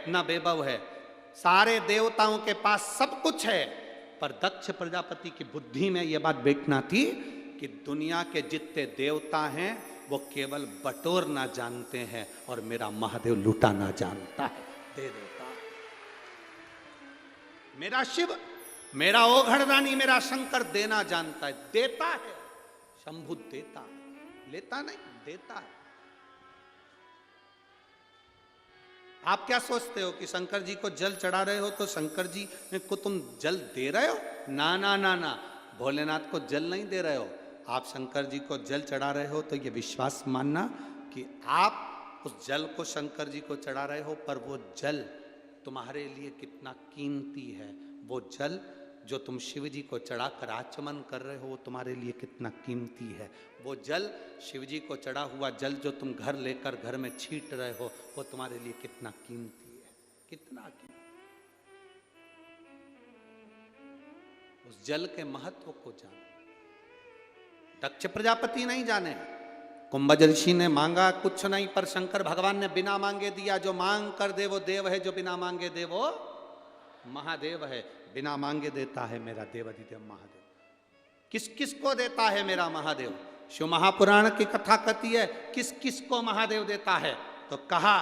न वैभव है। सारे देवताओं के पास सब कुछ है, पर दक्ष प्रजापति की बुद्धि में यह बात बैठना थी कि दुनिया के जितने देवता हैं वो केवल बटोरना जानते हैं और मेरा महादेव लुटाना जानता है, दे देता है। मेरा शिव, मेरा ओघड़दानी, मेरा शंकर देना जानता है, देता है। शंभु देता है, लेता नहीं, देता है। आप क्या सोचते हो कि शंकर जी को जल चढ़ा रहे हो तो शंकर जी को तुम जल दे रहे हो? ना ना ना ना, भोलेनाथ को जल नहीं दे रहे हो। आप शंकर जी को जल चढ़ा रहे हो तो ये विश्वास मानना कि आप उस जल को शंकर जी को चढ़ा रहे हो, पर वो जल तुम्हारे लिए कितना कीमती है। वो जल जो तुम शिव जी को चढ़ाकर आचमन कर रहे हो वो तुम्हारे लिए कितना कीमती है। वो जल, शिव जी को चढ़ा हुआ जल जो तुम घर लेकर घर में छींट रहे हो वो तुम्हारे लिए कितना कीमती है, कितना कीमती। उस जल के महत्व को जानो। दक्ष प्रजापति नहीं जाने, कुंभज ऋषि ने मांगा कुछ नहीं, पर शंकर भगवान ने बिना मांगे दिया। जो मांग कर दे वो देव है, जो बिना मांगे दे वो महादेव है। बिना मांगे देता है मेरा देवाधिदेव महादेव। किस किस को देता है मेरा महादेव? शिव महापुराण की कथा कहती है किस किस को महादेव देता है, तो कहा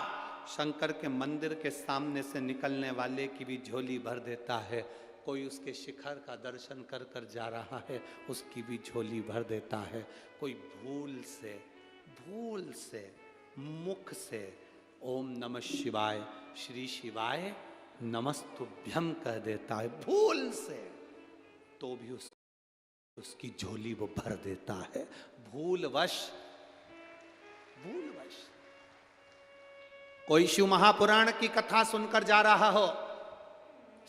शंकर के मंदिर के सामने से निकलने वाले की भी झोली भर देता है। कोई उसके शिखर का दर्शन कर कर जा रहा है उसकी भी झोली भर देता है। कोई भूल से मुख से ओम नमः शिवाय, श्री शिवाय नमस्तुभ्यम कह देता है भूल से, तो भी उसकी झोली वो भर देता है। भूलवश कोई शिव महापुराण की कथा सुनकर जा रहा हो,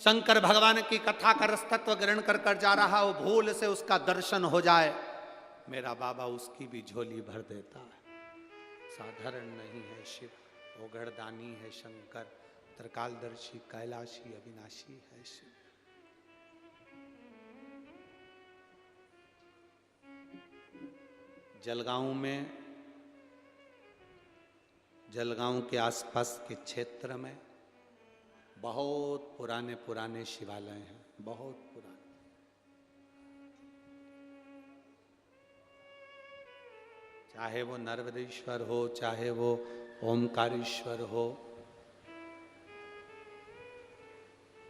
शंकर भगवान की कथा का रसतत्व ग्रहण कर कर जा रहा हो, भूल से उसका दर्शन हो जाए, मेरा बाबा उसकी भी झोली भर देता है। साधारण नहीं है शिव, ओघड़दानी है शंकर, त्रिकालदर्शी कैलाशी अविनाशी है शिव। जलगांव के आसपास के क्षेत्र में बहुत पुराने पुराने शिवालय हैं, बहुत पुराने। चाहे वो नर्मदेश्वर हो, चाहे वो ओमकारेश्वर हो,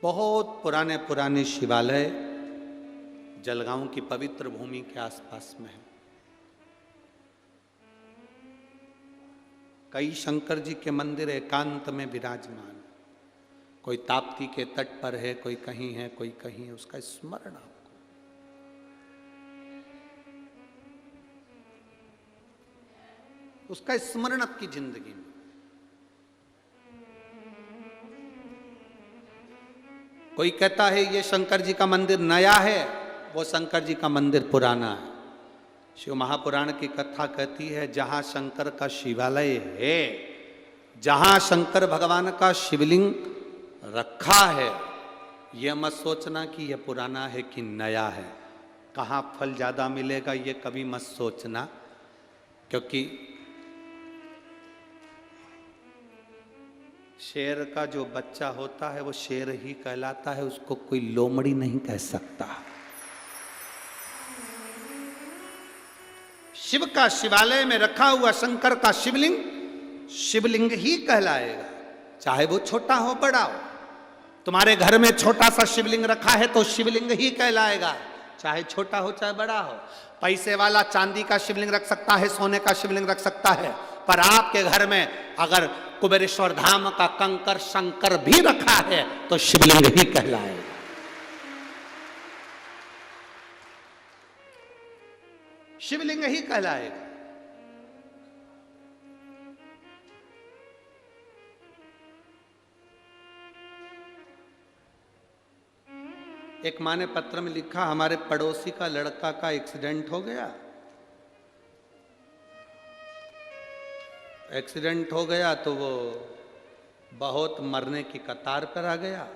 बहुत पुराने पुराने शिवालय जलगांव की पवित्र भूमि के आसपास में है। कई शंकर जी के मंदिर एकांत में विराजमान, कोई ताप्ती के तट पर है, कोई कहीं है, कोई कहीं है। उसका स्मरण आपको, उसका स्मरण आपकी जिंदगी में। कोई कहता है ये शंकर जी का मंदिर नया है, वो शंकर जी का मंदिर पुराना है। शिव महापुराण की कथा कहती है जहां शंकर का शिवालय है, जहां शंकर भगवान का शिवलिंग रखा है, यह मत सोचना कि यह पुराना है कि नया है। कहाँ फल ज्यादा मिलेगा ये कभी मत सोचना, क्योंकि शेर का जो बच्चा होता है वो शेर ही कहलाता है, उसको कोई लोमड़ी नहीं कह सकता। शिव का शिवालय में रखा हुआ शंकर का शिवलिंग शिवलिंग ही कहलाएगा, चाहे वो छोटा हो बड़ा हो। तुम्हारे घर में छोटा सा शिवलिंग रखा है तो शिवलिंग ही कहलाएगा, चाहे छोटा हो चाहे बड़ा हो। पैसे वाला चांदी का शिवलिंग रख सकता है, सोने का शिवलिंग रख सकता है, पर आपके घर में अगर कुबेरेश्वर धाम का कंकर शंकर भी रखा है तो शिवलिंग ही कहलाएगा। शिवलिंग ही कहलाएगा। एक माँ ने पत्र में लिखा, हमारे पड़ोसी का लड़का का एक्सीडेंट हो गया। एक्सीडेंट हो गया तो वो बहुत मरने की कतार पर आ गया।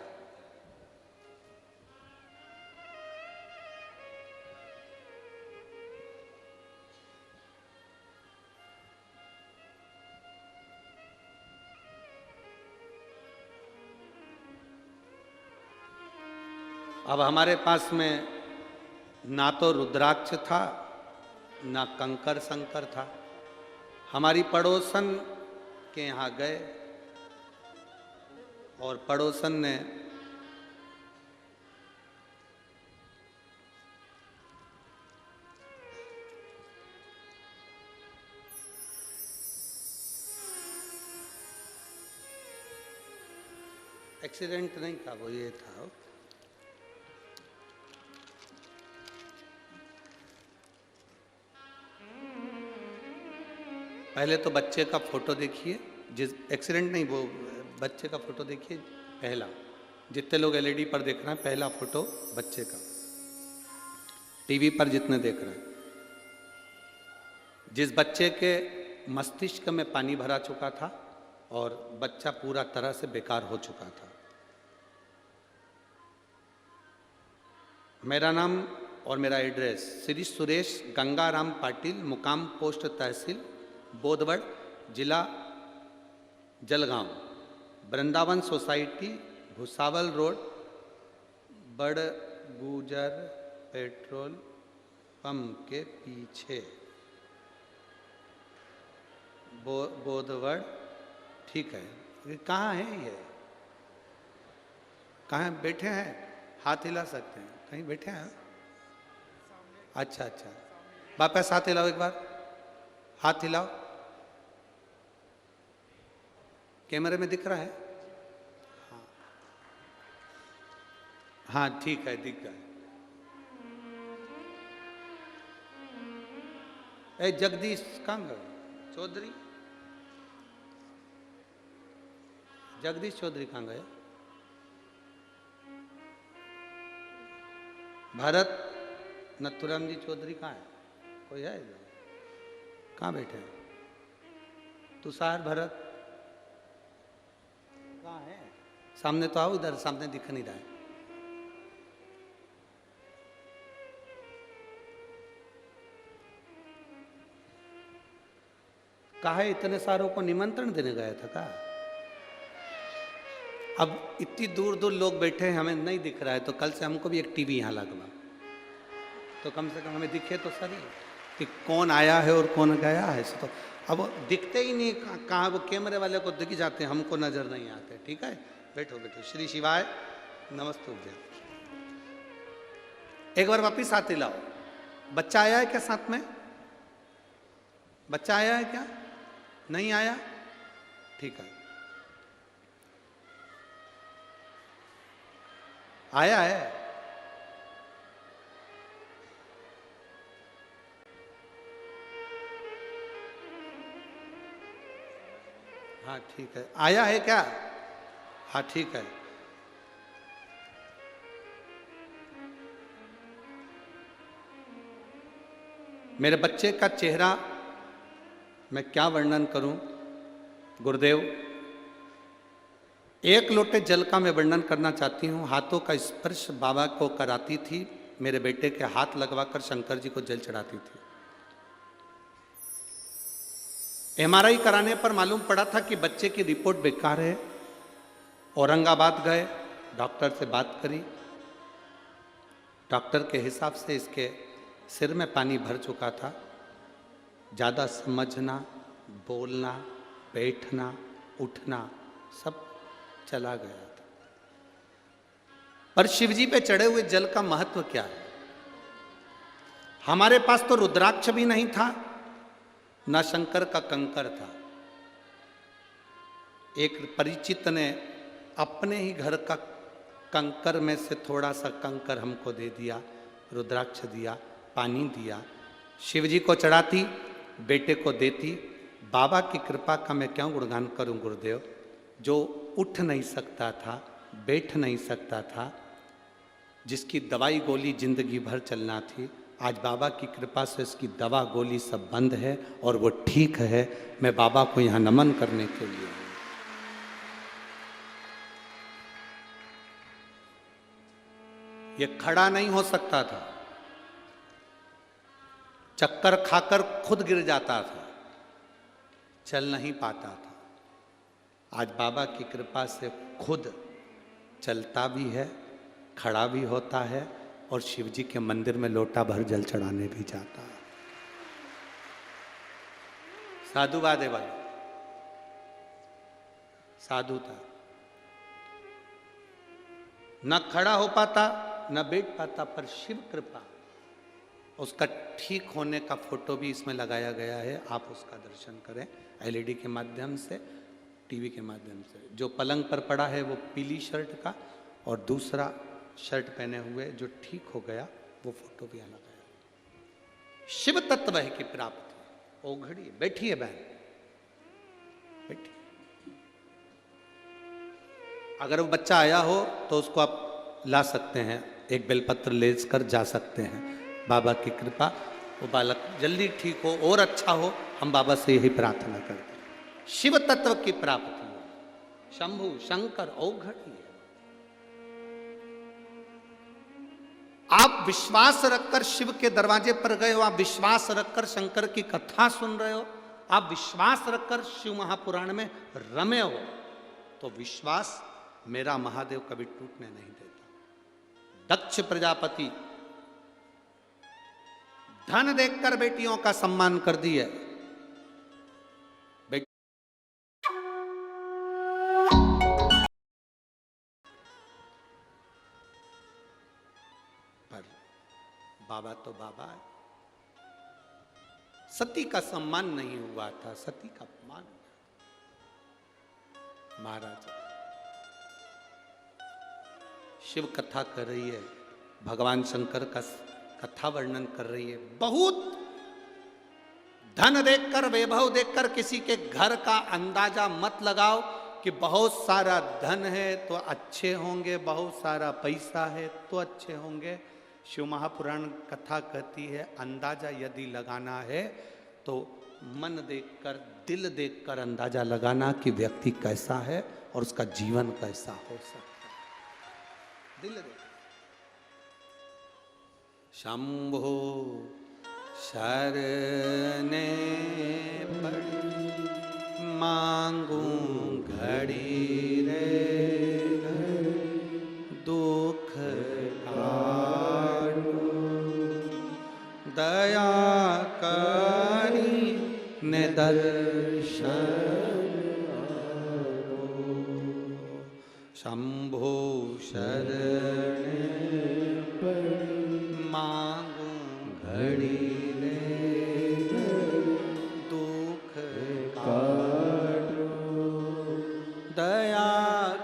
अब हमारे पास में ना तो रुद्राक्ष था ना कंकर शंकर था। हमारी पड़ोसन के यहाँ गए और पड़ोसन ने एक्सीडेंट नहीं था, वो ये था, पहले तो बच्चे का फोटो देखिए, जिस एक्सीडेंट नहीं, वो बच्चे का फोटो देखिए पहला, जितने लोग एलईडी पर देख रहे हैं पहला फोटो बच्चे का, टीवी पर जितने देख रहे हैं, जिस बच्चे के मस्तिष्क में पानी भरा चुका था और बच्चा पूरा तरह से बेकार हो चुका था। मेरा नाम और मेरा एड्रेस श्री सुरेश गंगाराम पाटिल, मुकाम पोस्ट तहसील बोधवड़, जिला जलगांव, वृंदावन सोसाइटी, भुसावल रोड, बड़ गुजर पेट्रोल पंप के पीछे, बोधवड़। ठीक है, ये कहाँ है? ये कहाँ बैठे हैं? हाथ हिला सकते हैं, कहीं बैठे हैं? अच्छा अच्छा, वापस हाथ हिलाओ, एक बार हाथ हिलाओ, कैमरे में दिख रहा है? हाँ हाँ ठीक है, दिख गया। ए जगदीश कहाँ गए? चौधरी, जगदीश चौधरी कहाँ गए? भरत नथुराम जी चौधरी कहाँ है? कोई है इधर? कहाँ बैठे हैं? तुषार भरत कहाँ है? सामने तो आओ, इधर सामने दिख नहीं रहा है। कहा है इतने सारों को निमंत्रण देने गया था का? अब इतनी दूर दूर लोग बैठे हैं, हमें नहीं दिख रहा है, तो कल से हमको भी एक टीवी यहाँ लगवा, तो कम से कम हमें दिखे तो सही कि कौन आया है और कौन गया है। तो अब दिखते ही नहीं, कहाँ वो कैमरे वाले को दिख जाते हैं, हमको नजर नहीं आते। ठीक है, बैठो बैठो। श्री शिवाय नमस्ते। एक बार वापिस साथ लाओ। बच्चा आया है क्या साथ में? बच्चा आया है क्या? नहीं आया? ठीक है, आया है। हाँ ठीक है, आया है क्या? हाँ ठीक है। मेरे बच्चे का चेहरा मैं क्या वर्णन करूं गुरुदेव। एक लोटे जल का मैं वर्णन करना चाहती हूँ। हाथों का स्पर्श बाबा को कराती थी, मेरे बेटे के हाथ लगवाकर शंकर जी को जल चढ़ाती थी। एमआरआई कराने पर मालूम पड़ा था कि बच्चे की रिपोर्ट बेकार है। औरंगाबाद गए, डॉक्टर से बात करी, डॉक्टर के हिसाब से इसके सिर में पानी भर चुका था। ज़्यादा समझना, बोलना, बैठना, उठना सब चला गया था। पर शिवजी पे चढ़े हुए जल का महत्व क्या है? हमारे पास तो रुद्राक्ष भी नहीं था, ना शंकर का कंकर था। एक परिचित ने अपने ही घर का कंकर में से थोड़ा सा कंकर हमको दे दिया, रुद्राक्ष दिया, पानी दिया। शिवजी को चढ़ाती, बेटे को देती। बाबा की कृपा का मैं क्यों गुणगान करूं गुरुदेव। जो उठ नहीं सकता था, बैठ नहीं सकता था, जिसकी दवाई गोली जिंदगी भर चलना थी, आज बाबा की कृपा से इसकी दवा गोली सब बंद है और वो ठीक है। मैं बाबा को यहाँ नमन करने के लिए। ये खड़ा नहीं हो सकता था, चक्कर खाकर खुद गिर जाता था, चल नहीं पाता था। आज बाबा की कृपा से खुद चलता भी है खड़ा भी होता है और शिव जी के मंदिर में लोटा भर जल चढ़ाने भी जाता है। साधुवाद है भाई, साधु था, न खड़ा हो पाता न बैठ पाता, पर शिव कृपा, उसका ठीक होने का फोटो भी इसमें लगाया गया है, आप उसका दर्शन करें एलईडी के माध्यम से, टीवी के माध्यम से। जो पलंग पर पड़ा है वो पीली शर्ट का, और दूसरा शर्ट पहने हुए जो ठीक हो गया वो फोटो भी यहाँ लगाया। शिव तत्व है की प्राप्ति ओघड़ी। बैठिए बहन, बैठिए। अगर वो बच्चा आया हो तो उसको आप ला सकते हैं, एक बेलपत्र लेकर जा सकते हैं। बाबा की कृपा वो बालक जल्दी ठीक हो और अच्छा हो, हम बाबा से यही प्रार्थना करते हैं। शिव तत्व की प्राप्ति हो, शंभु शंकर ओघड़ी है। आप विश्वास रखकर शिव के दरवाजे पर गए हो, आप विश्वास रखकर शंकर की कथा सुन रहे हो, आप विश्वास रखकर शिव महापुराण में रमे हो, तो विश्वास मेरा महादेव कभी टूटने नहीं देता। दक्ष प्रजापति धन देखकर बेटियों का सम्मान कर दिए। पर बाबा तो बाबा है। सती का सम्मान नहीं हुआ था, सती का अपमान हुआ। महाराज शिव कथा कर रही है, भगवान शंकर का कथा वर्णन कर रही है। बहुत धन देखकर, वैभव देखकर किसी के घर का अंदाजा मत लगाओ कि बहुत सारा धन है तो अच्छे होंगे, बहुत सारा पैसा है तो अच्छे होंगे। शिव महापुराण कथा कहती है, अंदाजा यदि लगाना है तो मन देखकर, दिल देखकर अंदाजा लगाना कि व्यक्ति कैसा है और उसका जीवन कैसा हो सकता है। दिल देख। शंभो शरणे पड़ी मांगू घड़ी रे, दुख काटो दया करी ने दर्शन। शंभो शरणे मांगू घड़ी रे, दुख काटो दया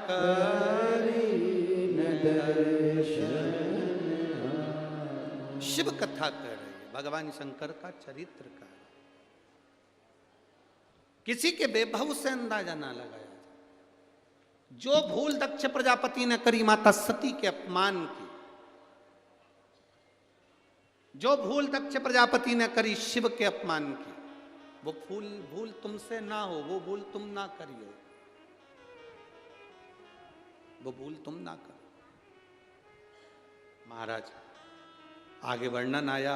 करी न दर्शन। शिव कथा कर रही है, भगवान शंकर का चरित्र का। किसी के वैभव से अंदाजा ना लगाया। जो भूल दक्ष प्रजापति ने करी माता सती के अपमान की, जो भूल दक्ष प्रजापति ने करी शिव के अपमान की, वो भूल तुमसे ना हो, वो भूल तुम ना करियो, वो भूल तुम ना करो। महाराज आगे वर्णन आया,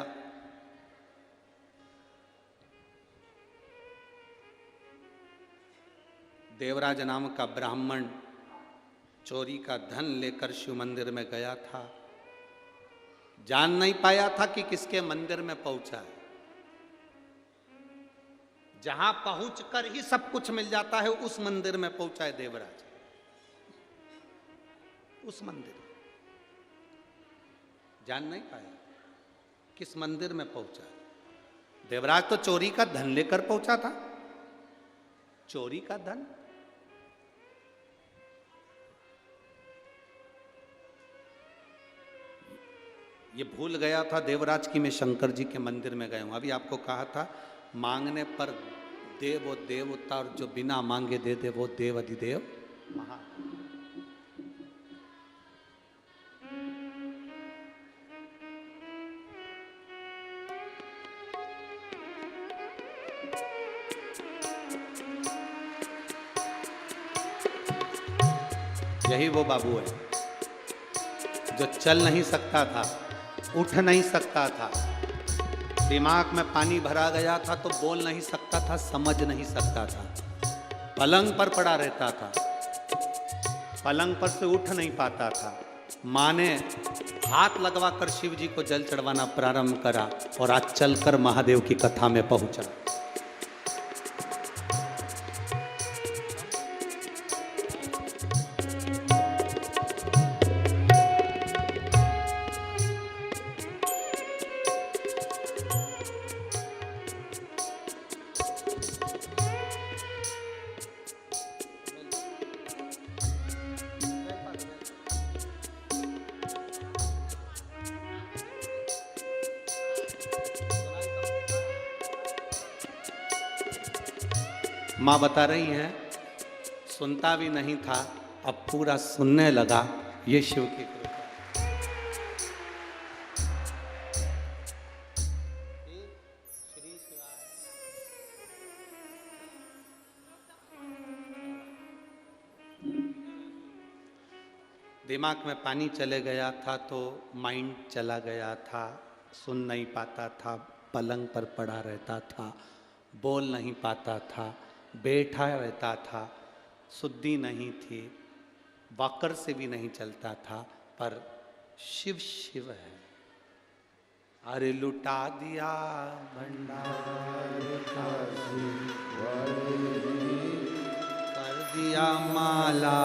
देवराज नाम का ब्राह्मण चोरी का धन लेकर शिव मंदिर में गया था। जान नहीं पाया था कि किसके मंदिर में पहुंचा है। जहां पहुंचकर ही सब कुछ मिल जाता है, उस मंदिर में पहुंचा है देवराज। उस मंदिर जान नहीं पाया किस मंदिर में पहुंचा है। देवराज तो चोरी का धन लेकर पहुंचा था। चोरी का धन, ये भूल गया था देवराज की मैं शंकर जी के मंदिर में गया हूं। अभी आपको कहा था मांगने पर दे वो देवता, और जो बिना मांगे दे दे वो देव अधिदेव महा। यही वो बाबू है जो चल नहीं सकता था, उठ नहीं सकता था, दिमाग में पानी भरा गया था तो बोल नहीं सकता था, समझ नहीं सकता था, पलंग पर पड़ा रहता था, पलंग पर से उठ नहीं पाता था, माँ ने हाथ लगवा कर शिव जी को जल चढ़वाना प्रारंभ करा और आज चलकर महादेव की कथा में पहुंचा। माँ बता रही हैं सुनता भी नहीं था, अब पूरा सुनने लगा। ये शिव की कृपा। दिमाग में पानी चले गया था तो माइंड चला गया था, सुन नहीं पाता था, पलंग पर पड़ा रहता था, बोल नहीं पाता था, बैठा रहता था, शुद्धि नहीं थी, वॉकर से भी नहीं चलता था, पर शिव शिव है। अरे लुटा दिया भंडार कर दिया माला।